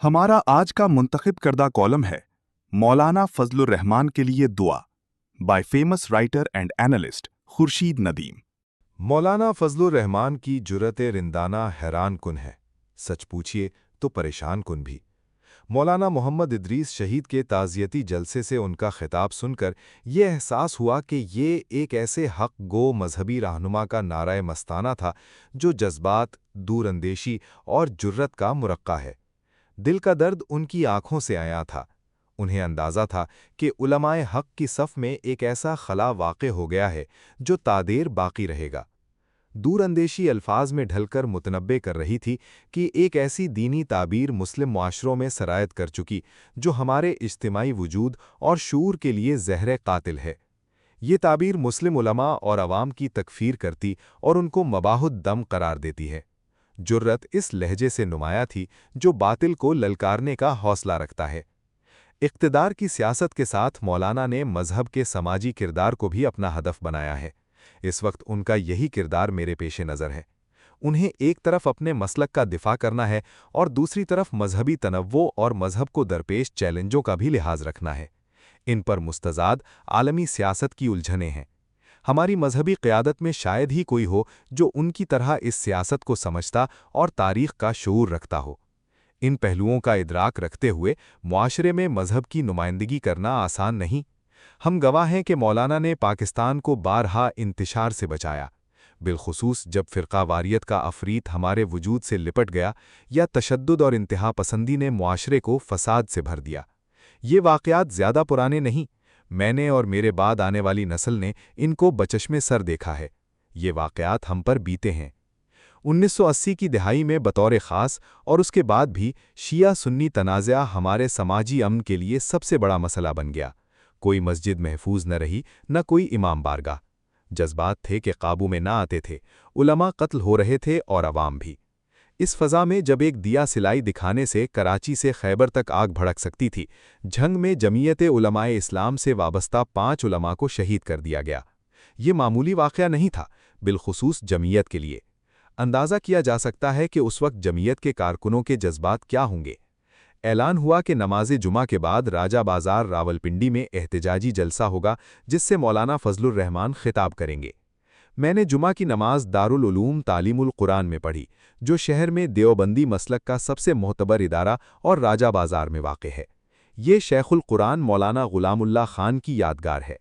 हमारा आज का मुंतखब करदा कॉलम है मौलाना फजलुर रहमान के लिए दुआ by famous writer and analyst Khurshid Nadeem. मौलाना फजलुर रहमान की जुर्रत रिंदाना हैरान कुन है, सच पूछिए तो परेशान कुन भी। मौलाना मोहम्मद इदरीस शहीद के ताज़ियती जलसे से उनका खिताब सुनकर ये एहसास हुआ कि ये एक ऐसे हक गो मजहबी रहनुमा का नारा मस्ताना था जो जज्बात, दूरअंदेशी और जुर्रत का मुरक्का है। दिल का दर्द उनकी आंखों से आया था। उन्हें अंदाज़ा था कि उलमाए हक की सफ़ में एक ऐसा खला वाक़े हो गया है जो तादेर बाकी रहेगा। दूरअंदेशी अल्फाज में ढलकर मुतनब्बे कर रही थी कि एक ऐसी दीनी ताबीर मुस्लिम मुआशरों में सरायत कर चुकी जो हमारे इज्तिमाई वजूद और शूर के लिए ज़हर कातिल है। ये ताबीर मुस्लिम उलमा और अवाम की तकफ़ीर करती और उनको मबाहुद दम करार देती है। जुर्रत इस लहजे से नुमाया थी जो बातिल को ललकारने का हौसला रखता है। इक़्तिदार की सियासत के साथ मौलाना ने मजहब के समाजी किरदार को भी अपना हदफ बनाया है। इस वक्त उनका यही किरदार मेरे पेशे नज़र है। उन्हें एक तरफ अपने मसलक का दिफा करना है और दूसरी तरफ मजहबी तनव्वो और मजहब को दरपेश चैलेंजों का भी लिहाज रखना है। इन पर मुस्तज़ाद आलमी सियासत की उलझनें हैं। हमारी मजहबी क़यादत में शायद ही कोई हो जो उनकी तरह इस सियासत को समझता और तारीख़ का शऊर रखता हो। इन पहलुओं का इदराक रखते हुए मुआशरे में मजहब की नुमाइंदगी करना आसान नहीं। हम गवाह हैं कि मौलाना ने पाकिस्तान को बारहा इंतिशार से बचाया, बिलखुसूस जब फ़िरका वारियत का अफरीत हमारे वजूद से लिपट गया या तशद्दुद और इंतहा पसंदी ने मुआशरे को फसाद से भर दिया। ये वाक़यात ज़्यादा पुराने नहीं, मैंने और मेरे बाद आने वाली नस्ल ने इनको बचश्मे सर देखा है। ये वाक़यात हम पर बीते हैं। 1980 की दहाई में बतौर ख़ास और उसके बाद भी शिया सुन्नी तनाज़ा हमारे समाजी अमन के लिए सबसे बड़ा मसला बन गया। कोई मस्जिद महफूज न रही, न कोई इमाम बारगाह। जज्बात थे कि काबू में ना आते थे, उलमा कत्ल हो रहे थे और अवाम भी। इस फ़ज़ा में जब एक दिया सिलाई दिखाने से कराची से खैबर तक आग भड़क सकती थी, झंग में जमीयत उलमाए इस्लाम से वाबस्ता 5 उलमा को शहीद कर दिया गया। ये मामूली वाक़या नहीं था, बिलखुसूस जमीयत के लिए। अंदाज़ा किया जा सकता है कि उस वक्त जमीयत के कारकुनों के जज्बात क्या होंगे। ऐलान हुआ कि नमाज जुमा के बाद राजा बाजार रावलपिंडी में एहतजाजी जलसा होगा जिससे मौलाना फजलुर रहमान खिताब करेंगे। मैंने जुमा की नमाज दारुल उलूम तालीमुल कुरान में पढ़ी, जो शहर में देवबंदी मसलक का सबसे मोहतबर इदारा और राजा बाजार में वाक़ है। ये शेखुल कुरान मौलाना गुलामुल्लाह खान की यादगार है।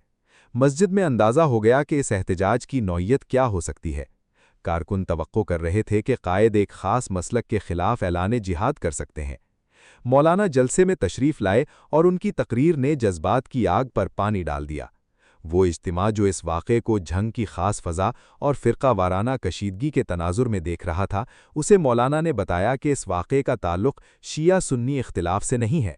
मस्जिद में अंदाज़ा हो गया कि इस एहतजाज की नौइयत क्या हो सकती है। कारकुन तवक्को कर रहे थे कि कायद एक ख़ास मसलक के ख़िलाफ़ ऐलान जिहाद कर सकते हैं। मौलाना जलसे में तशरीफ़ लाए और उनकी तकरीर ने जज्बात की आग पर पानी डाल दिया। वो इज्तिमा जो इस वाक़े को झंग की ख़ास फ़ज़ा और फ़िरका वाराना कशीदगी के तनाजुर में देख रहा था, उसे मौलाना ने बताया कि इस वाक़े का ताल्लुक़ शिया सुन्नी इख्तिलाफ़ से नहीं है।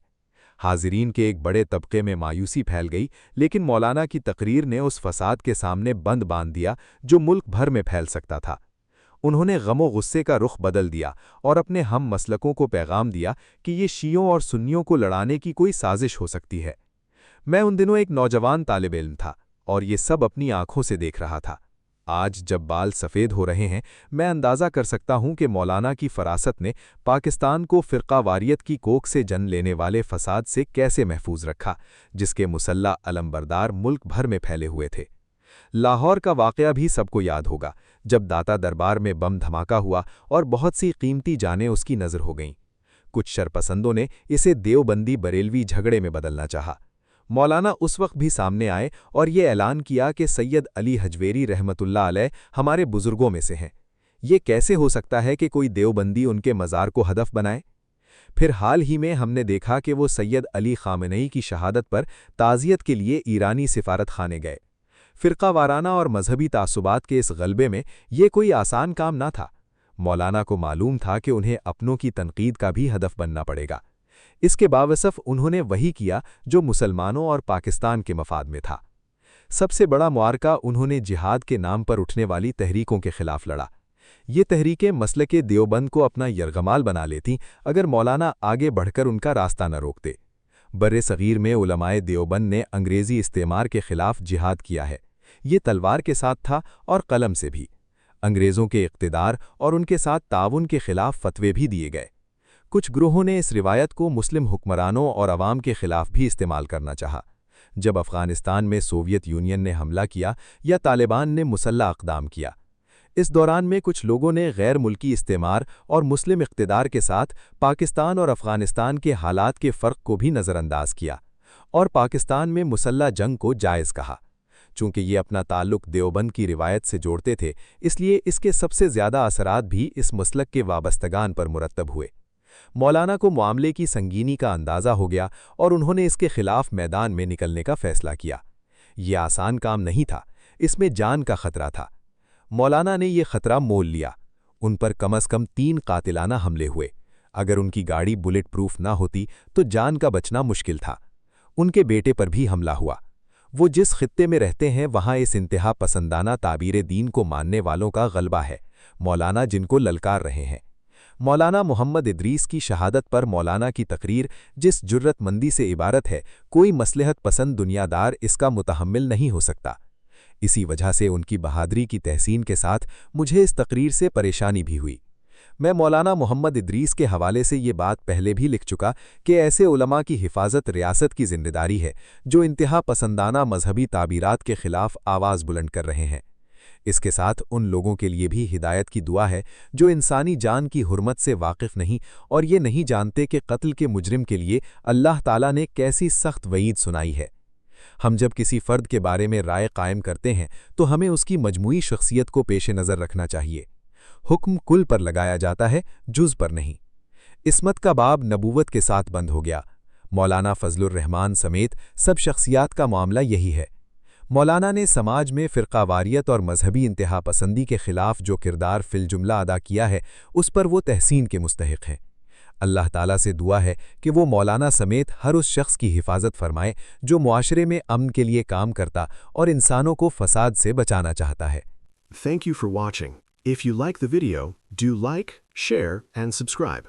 हाज़िरीन के एक बड़े तबके में मायूसी फैल गई, लेकिन मौलाना की तकरीर ने उस फ़साद के सामने बंद बांध दिया जो मुल्क भर में फैल सकता था। उन्होंने गमो गुस्से का रुख बदल दिया और अपने हम मसलकों को पैगाम दिया कि ये शियों और सुन्नियों को लड़ाने की कोई साजिश हो सकती है। मैं उन दिनों एक नौजवान तालिब इल्म था और ये सब अपनी आंखों से देख रहा था। आज जब बाल सफ़ेद हो रहे हैं, मैं अंदाज़ा कर सकता हूँ कि मौलाना की फ़रासत ने पाकिस्तान को फ़िरका वारियत की कोख से जन्म लेने वाले फ़साद से कैसे महफूज रखा, जिसके मुसल्ला अलमबरदार मुल्क भर में फैले हुए थे। लाहौर का वाक़या भी सबको याद होगा, जब दाता दरबार में बम धमाका हुआ और बहुत सी कीमती जानें उसकी नज़र हो गईं। कुछ शरपसंदों ने इसे देवबंदी बरेलवी झगड़े में बदलना चाहा। मौलाना उस वक्त भी सामने आए और ये ऐलान किया कि सैयद अली हजवेरी रहमतुल्लाह अलैह हमारे बुजुर्गों में से हैं। ये कैसे हो सकता है कि कोई देवबंदी उनके मज़ार को हदफ बनाए? फिर हाल ही में हमने देखा कि वो सैयद अली ख़ामेनेई की शहादत पर ताज़ियत के लिए ईरानी सिफारत खाने गए। फ़िरका वाराना और मजहबी तासुबात के इस गलबे में ये कोई आसान काम ना था। मौलाना को मालूम था कि उन्हें अपनों की तनकीद का भी हदफ बनना पड़ेगा। इसके बावसफ़ उन्होंने वही किया जो मुसलमानों और पाकिस्तान के मफाद में था। सबसे बड़ा मुआरका उन्होंने जिहाद के नाम पर उठने वाली तहरीकों के खिलाफ लड़ा। ये तहरीकें मसलके देवबंद को अपना यरगमाल बना लेतीं अगर मौलाना आगे बढ़कर उनका रास्ता न रोकते। बर्रे सग़ीर में उलमाए देवबंद ने अंग्रेज़ी इस्तेमार के खिलाफ जिहाद किया है। ये तलवार के साथ था और कलम से भी। अंग्रेज़ों के इक़्तिदार और उनके साथ ताउन के खिलाफ फ़तवे भी दिए गए। کچھ گروہوں نے اس روایت کو مسلم حکمرانوں اور عوام کے خلاف بھی استعمال کرنا چاہا۔ جب افغانستان میں سوویت یونین نے حملہ کیا یا طالبان نے مسلح اقدام کیا، اس دوران میں کچھ لوگوں نے غیر ملکی استعمار اور مسلم اقتدار کے ساتھ پاکستان اور افغانستان کے حالات کے فرق کو بھی نظر انداز کیا اور پاکستان میں مسلح جنگ کو جائز کہا۔ چونکہ یہ اپنا تعلق دیوبند کی روایت سے جوڑتے تھے، اس لیے اس کے سب سے زیادہ اثرات بھی اس مسلک کے وابستگان پر مرتب ہوئے۔ مولانا کو معاملے کی سنگینی کا اندازہ ہو گیا اور انہوں نے اس کے خلاف میدان میں نکلنے کا فیصلہ کیا۔ یہ آسان کام نہیں تھا، اس میں جان کا خطرہ تھا۔ مولانا نے یہ خطرہ مول لیا۔ ان پر کم از کم 3 قاتلانہ حملے ہوئے۔ اگر ان کی گاڑی بلٹ پروف نہ ہوتی تو جان کا بچنا مشکل تھا۔ ان کے بیٹے پر بھی حملہ ہوا۔ وہ جس خطے میں رہتے ہیں وہاں اس انتہا پسندانہ تعبیر دین کو ماننے والوں کا غلبہ ہے، مولانا جن کو للکار رہے ہیں۔ مولانا محمد ادریس کی شہادت پر مولانا کی تقریر جس جرت مندی سے عبارت ہے، کوئی مصلحت پسند دنیا دار اس کا متحمل نہیں ہو سکتا۔ اسی وجہ سے ان کی بہادری کی تحسین کے ساتھ مجھے اس تقریر سے پریشانی بھی ہوئی۔ میں مولانا محمد ادریس کے حوالے سے یہ بات پہلے بھی لکھ چکا کہ ایسے علماء کی حفاظت ریاست کی ذمہ داری ہے جو انتہا پسندانہ مذہبی تعبیرات کے خلاف آواز بلند کر رہے ہیں۔ اس کے ساتھ ان لوگوں کے لیے بھی ہدایت کی دعا ہے جو انسانی جان کی حرمت سے واقف نہیں اور یہ نہیں جانتے کہ قتل کے مجرم کے لیے اللہ تعالیٰ نے کیسی سخت وعید سنائی ہے۔ ہم جب کسی فرد کے بارے میں رائے قائم کرتے ہیں تو ہمیں اس کی مجموعی شخصیت کو پیش نظر رکھنا چاہیے۔ حکم کل پر لگایا جاتا ہے، جز پر نہیں۔ عصمت کا باب نبوت کے ساتھ بند ہو گیا۔ مولانا فضل الرحمان سمیت سب شخصیات کا معاملہ یہی ہے۔ مولانا نے سماج میں فرقہ واریت اور مذہبی انتہا پسندی کے خلاف جو کردار فی الجملہ ادا کیا ہے، اس پر وہ تحسین کے مستحق ہیں۔ اللہ تعالیٰ سے دعا ہے کہ وہ مولانا سمیت ہر اس شخص کی حفاظت فرمائے جو معاشرے میں امن کے لیے کام کرتا اور انسانوں کو فساد سے بچانا چاہتا ہے۔ Thank you for watching. If you like the video, do like, share, and subscribe.